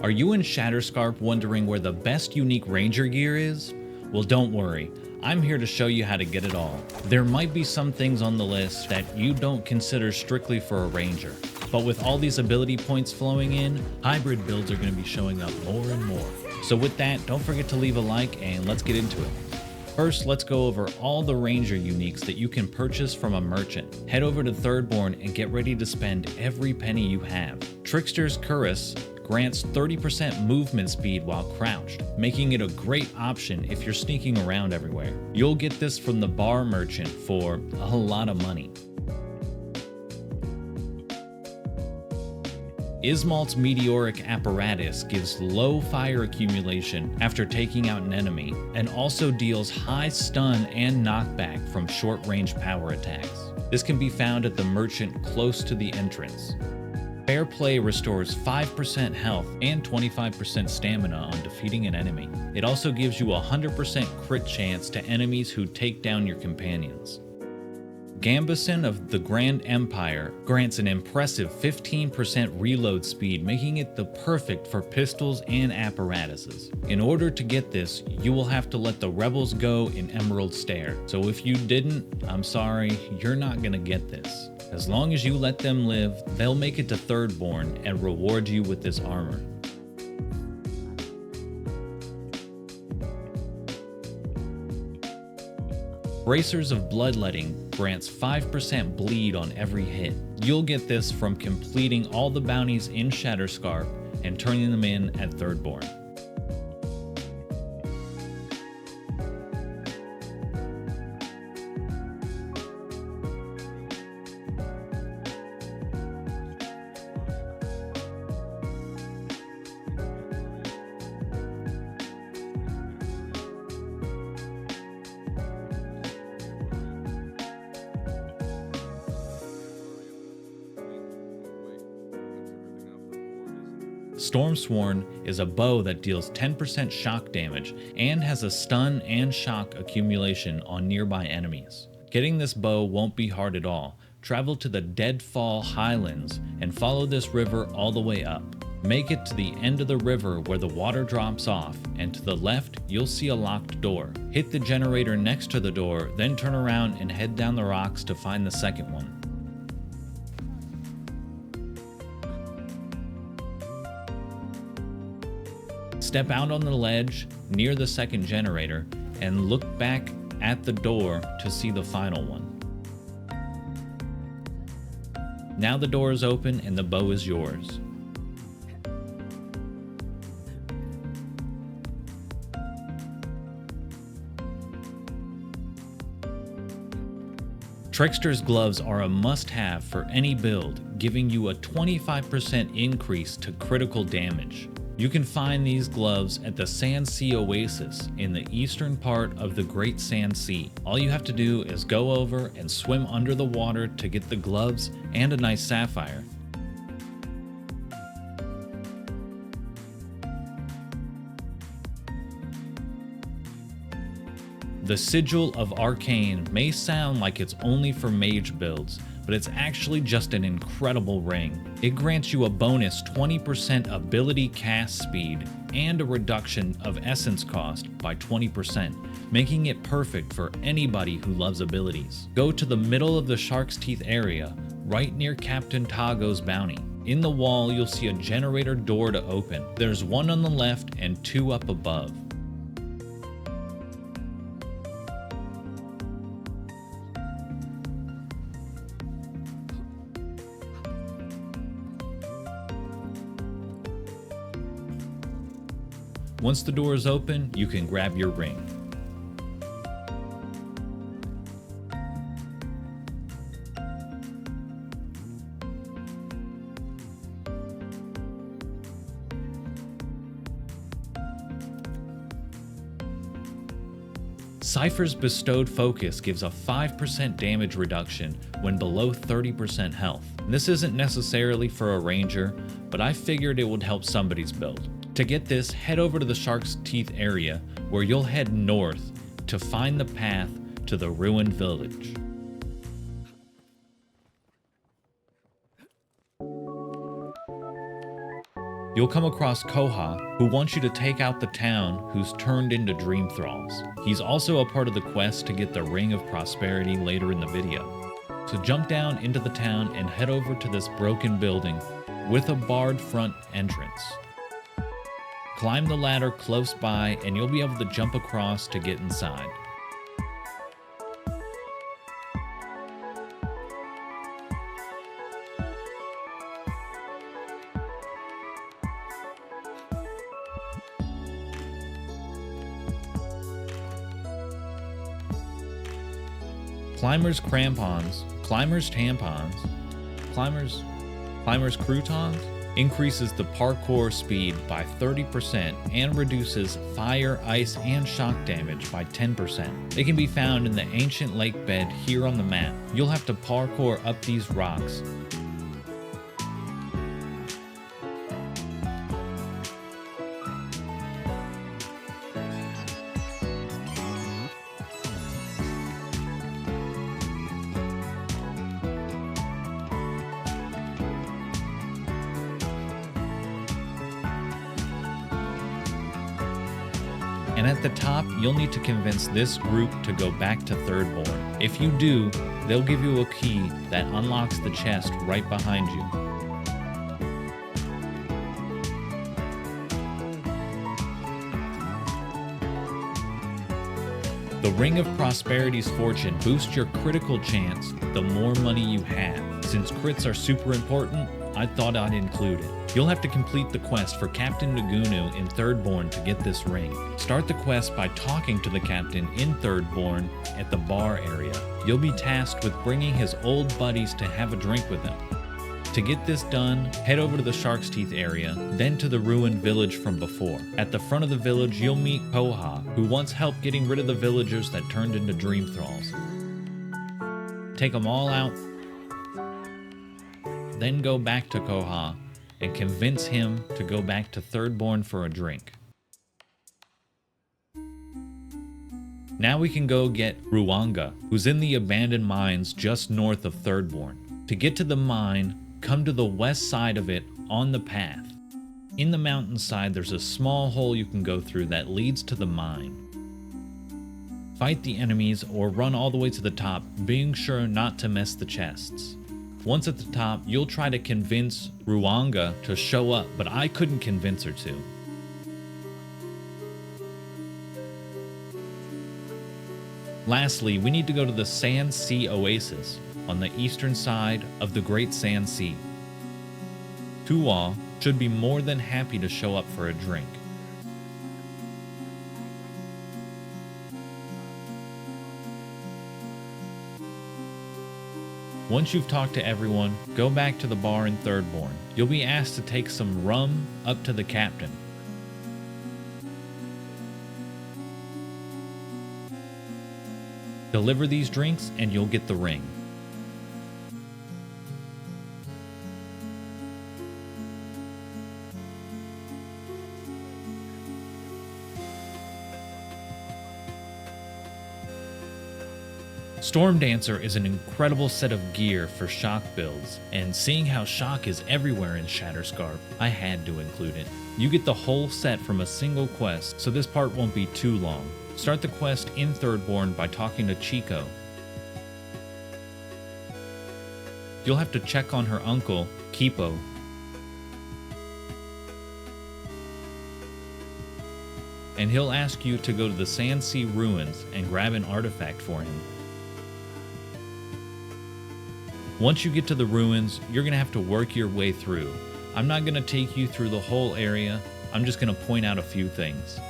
Are you in Shatterscarp wondering where the best unique ranger gear is? Well, don't worry. I'm here to show you how to get it all. There might be some things on the list that you don't consider strictly for a ranger, but with all these ability points flowing in, hybrid builds are going to be showing up more and more. So with that, don't forget to leave a like and let's get into it. First, let's go over all the ranger uniques that you can purchase from a merchant. Head over to Thirdborn and get ready to spend every penny you have. Trickster's Cuirass grants 30% movement speed while crouched, making it a great option if you're sneaking around everywhere. You'll get this from the bar merchant for a lot of money. Izmalt's Meteroric Apparatus gives low fire accumulation after taking out an enemy, and also deals high stun and knockback from short-range power attacks. This can be found at the merchant close to the entrance. Fair Play restores 5% health and 25% stamina on defeating an enemy. It also gives you a 100% crit chance to enemies who take down your companions. Gambeson of the Grand Empire grants an impressive 15% reload speed, making it the perfect for pistols and apparatuses. In order to get this, you will have to let the rebels go in Emerald Stair. So if you didn't, I'm sorry, you're not gonna get this. As long as you let them live, they'll make it to Thirdborn and reward you with this armor. Bracers of Bloodletting grants 5% bleed on every hit. You'll get this from completing all the bounties in Shatterscarp and turning them in at Thirdborn. Stormsworn is a bow that deals 10% shock damage and has a stun and shock accumulation on nearby enemies. Getting this bow won't be hard at all. Travel to the Deadfall Highlands and follow this river all the way up. Make it to the end of the river where the water drops off, and to the left you'll see a locked door. Hit the generator next to the door, then turn around and head down the rocks to find the second one. Step out on the ledge near the second generator and look back at the door to see the final one. Now the door is open and the bow is yours. Trickster's gloves are a must-have for any build, giving you a 25% increase to critical damage. You can find these gloves at the Sand Sea Oasis in the eastern part of the Great Sand Sea. All you have to do is go over and swim under the water to get the gloves and a nice sapphire. The Sigial of Arcane may sound like it's only for mage builds, but it's actually just an incredible ring. It grants you a bonus 20% ability cast speed and a reduction of essence cost by 20%, making it perfect for anybody who loves abilities. Go to the middle of the Shark's Teeth area, right near Captain Tago's bounty. In the wall, you'll see a generator door to open. There's one on the left and two up above. Once the door is open, you can grab your ring. Cipher's bestowed focus gives a 5% damage reduction when below 30% health. This isn't necessarily for a ranger, but I figured it would help somebody's build. To get this, head over to the Shark's Teeth area, where you'll head north to find the path to the ruined village. You'll come across Koha, who wants you to take out the town who's turned into Dream Thralls. He's also a part of the quest to get the Ring of Prosperity later in the video. So jump down into the town and head over to this broken building with a barred front entrance. Climb the ladder close by and you'll be able to jump across to get inside. Climbers Crampons, Climbers Tampons, Climbers Croutons increases the parkour speed by 30% and reduces fire, ice, and shock damage by 10%. They can be found in the ancient lake bed here on the map. You'll have to parkour up these rocks. And at the top, you'll need to convince this group to go back to Thirdborn. If you do, they'll give you a key that unlocks the chest right behind you. The Ring of Prosperity's fortune boosts your critical chance the more money you have. Since crits are super important, I thought I'd include it. You'll have to complete the quest for Captain Nagunu in Thirdborn to get this ring. Start the quest by talking to the captain in Thirdborn at the bar area. You'll be tasked with bringing his old buddies to have a drink with him. To get this done, head over to the Shark's Teeth area, then to the ruined village from before. At the front of the village, you'll meet Koha, who wants help getting rid of the villagers that turned into Dream Thralls. Take them all out, then go back to Koha and convince him to go back to Thirdborn for a drink. Now we can go get Ruanga, who's in the abandoned mines just north of Thirdborn. To get to the mine, come to the west side of it on the path. In the mountainside, there's a small hole you can go through that leads to the mine. Fight the enemies or run all the way to the top, being sure not to miss the chests. Once at the top, you'll try to convince Ruanga to show up, but I couldn't convince her to. Lastly, we need to go to the Sand Sea Oasis on the eastern side of the Great Sand Sea. Tuwa should be more than happy to show up for a drink. Once you've talked to everyone, go back to the bar in Thirdborn. You'll be asked to take some rum up to the captain. Deliver these drinks and you'll get the ring. Stormdancer is an incredible set of gear for shock builds, and seeing how shock is everywhere in Shatterscarp, I had to include it. You get the whole set from a single quest, so this part won't be too long. Start the quest in Thirdborn by talking to Chico. You'll have to check on her uncle, Kipo. And he'll ask you to go to the Sand Sea Ruins and grab an artifact for him. Once you get to the ruins, you're going to have to work your way through. I'm not going to take you through the whole area, I'm just going to point out a few things.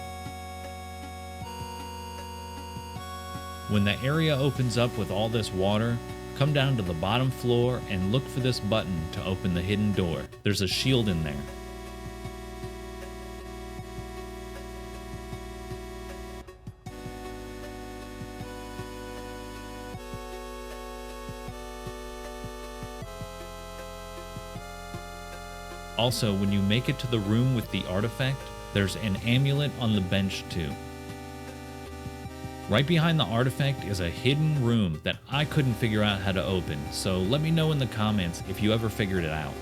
When the area opens up with all this water, come down to the bottom floor and look for this button to open the hidden door. There's a shield in there. Also, when you make it to the room with the artifact, there's an amulet on the bench too. Right behind the artifact is a hidden room that I couldn't figure out how to open, so let me know in the comments if you ever figured it out.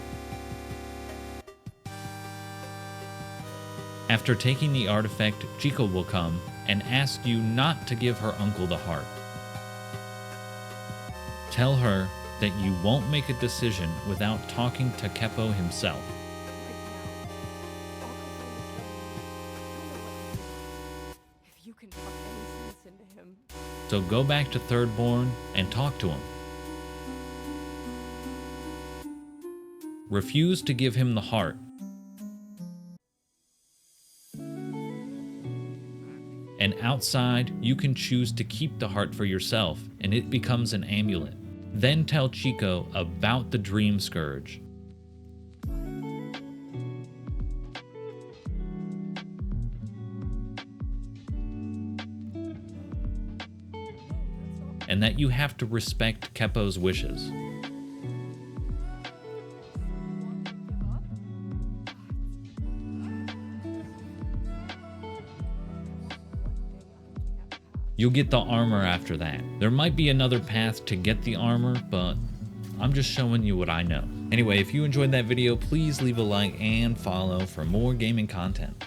After taking the artifact, Chico will come and ask you not to give her uncle the heart. Tell her that you won't make a decision without talking to Keppo himself. If you can talk any sense into him. So go back to Thirdborn and talk to him. Refuse to give him the heart. And outside, you can choose to keep the heart for yourself, and it becomes an amulet. Then tell Chico about the Dream Scourge. And that you have to respect Keppo's wishes. You'll get the armor after that. There might be another path to get the armor, but I'm just showing you what I know. Anyway, if you enjoyed that video, please leave a like and follow for more gaming content.